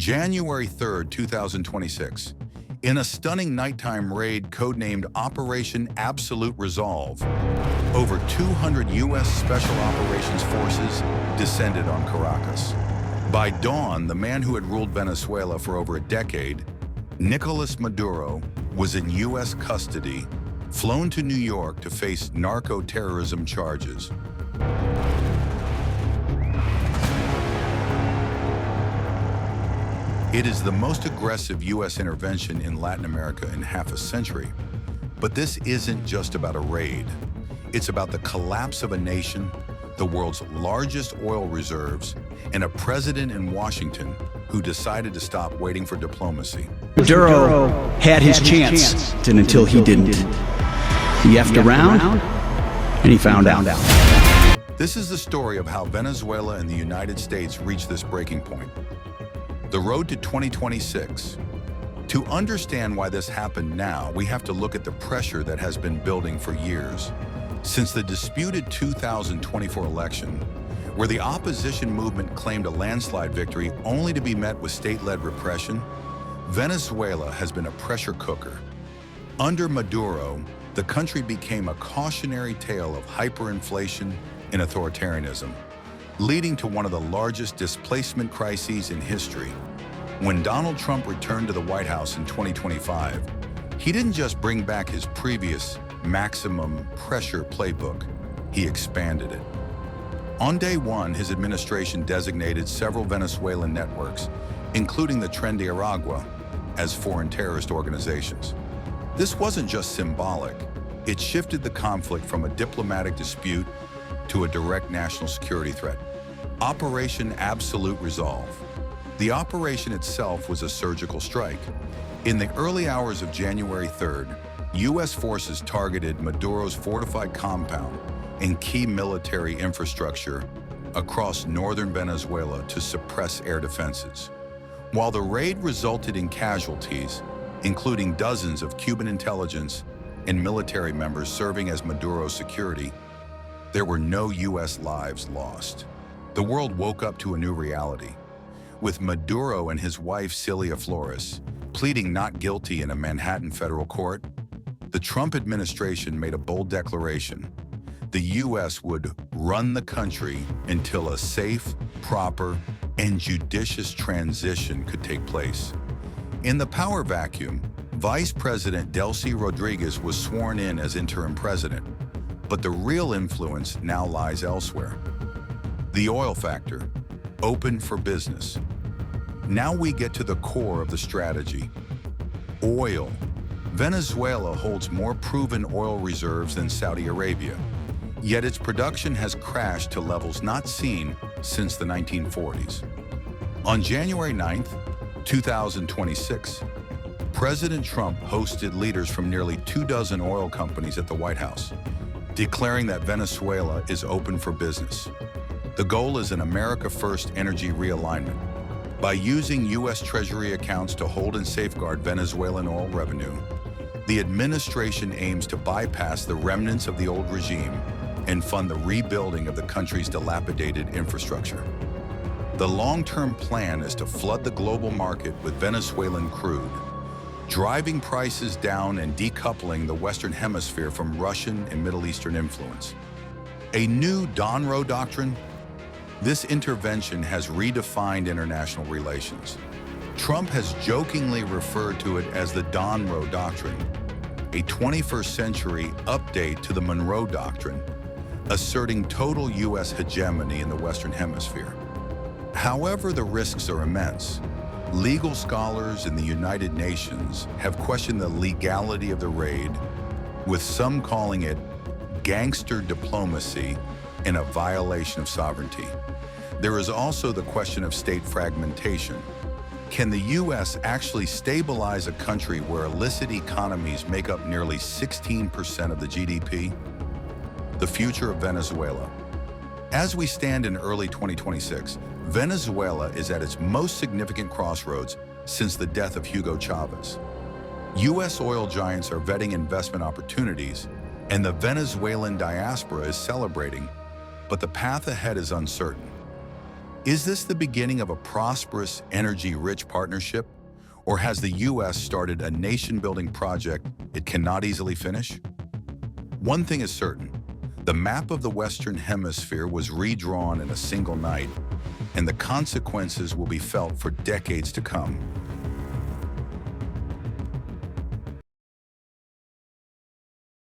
January 3rd, 2026. In a stunning nighttime raid codenamed Operation Absolute Resolve, over 200 U.S. Special Operations Forces descended on Caracas. By dawn, the man who had ruled Venezuela for over a decade, Nicolás Maduro, was in U.S. custody, flown to New York to face narco-terrorism charges. It is the most aggressive U.S. intervention in Latin America in half a century. But this isn't just about a raid. It's about the collapse of a nation, the world's largest oil reserves, and a president in Washington who decided to stop waiting for diplomacy. Maduro had his chance until he didn't. He effed around, and he found out. This is the story of how Venezuela and the United States reached this breaking point. The road to 2026. To understand why this happened now, we have to look at the pressure that has been building for years. Since the disputed 2024 election, where the opposition movement claimed a landslide victory only to be met with state-led repression, Venezuela has been a pressure cooker. Under Maduro, the country became a cautionary tale of hyperinflation and authoritarianism, leading to one of the largest displacement crises in history. When Donald Trump returned to the White House in 2025, he didn't just bring back his previous maximum pressure playbook, he expanded it. On day one, his administration designated several Venezuelan networks, including the Tren de Aragua, as foreign terrorist organizations. This wasn't just symbolic, it shifted the conflict from a diplomatic dispute to a direct national security threat. Operation Absolute Resolve. The operation itself was a surgical strike. In the early hours of January 3rd, U.S. forces targeted Maduro's fortified compound and key military infrastructure across northern Venezuela to suppress air defenses. While the raid resulted in casualties, including dozens of Cuban intelligence and military members serving as Maduro's security, there were no U.S. lives lost. The world woke up to a new reality, with Maduro and his wife Celia Flores pleading not guilty in a Manhattan federal court. The Trump administration made a bold declaration. The U.S. would run the country until a safe, proper, and judicious transition could take place. In the power vacuum, Vice President Delcy Rodriguez was sworn in as interim president, but the real influence now lies elsewhere. The oil factor, open for business. Now we get to the core of the strategy. Oil. Venezuela holds more proven oil reserves than Saudi Arabia, yet its production has crashed to levels not seen since the 1940s. On January 9th, 2026, President Trump hosted leaders from nearly 24 oil companies at the White House, declaring that Venezuela is open for business. The goal is an America First energy realignment. By using U.S. Treasury accounts to hold and safeguard Venezuelan oil revenue, the administration aims to bypass the remnants of the old regime and fund the rebuilding of the country's dilapidated infrastructure. The long-term plan is to flood the global market with Venezuelan crude, driving prices down and decoupling the Western Hemisphere from Russian and Middle Eastern influence. A new Monroe Doctrine? This intervention has redefined international relations. Trump has jokingly referred to it as the Monroe Doctrine, a 21st century update to the Monroe Doctrine, asserting total U.S. hegemony in the Western Hemisphere. However, the risks are immense. Legal scholars in the United Nations have questioned the legality of the raid, with some calling it gangster diplomacy and a violation of sovereignty. There is also the question of state fragmentation. Can the U.S. actually stabilize a country where illicit economies make up nearly 16% of the GDP? The future of Venezuela. As we stand in early 2026, Venezuela is at its most significant crossroads since the death of Hugo Chavez. U.S. oil giants are vetting investment opportunities, and the Venezuelan diaspora is celebrating, but the path ahead is uncertain. Is this the beginning of a prosperous, energy-rich partnership? Or has the U.S. started a nation-building project it cannot easily finish? One thing is certain. The map of the Western Hemisphere was redrawn in a single night, and the consequences will be felt for decades to come.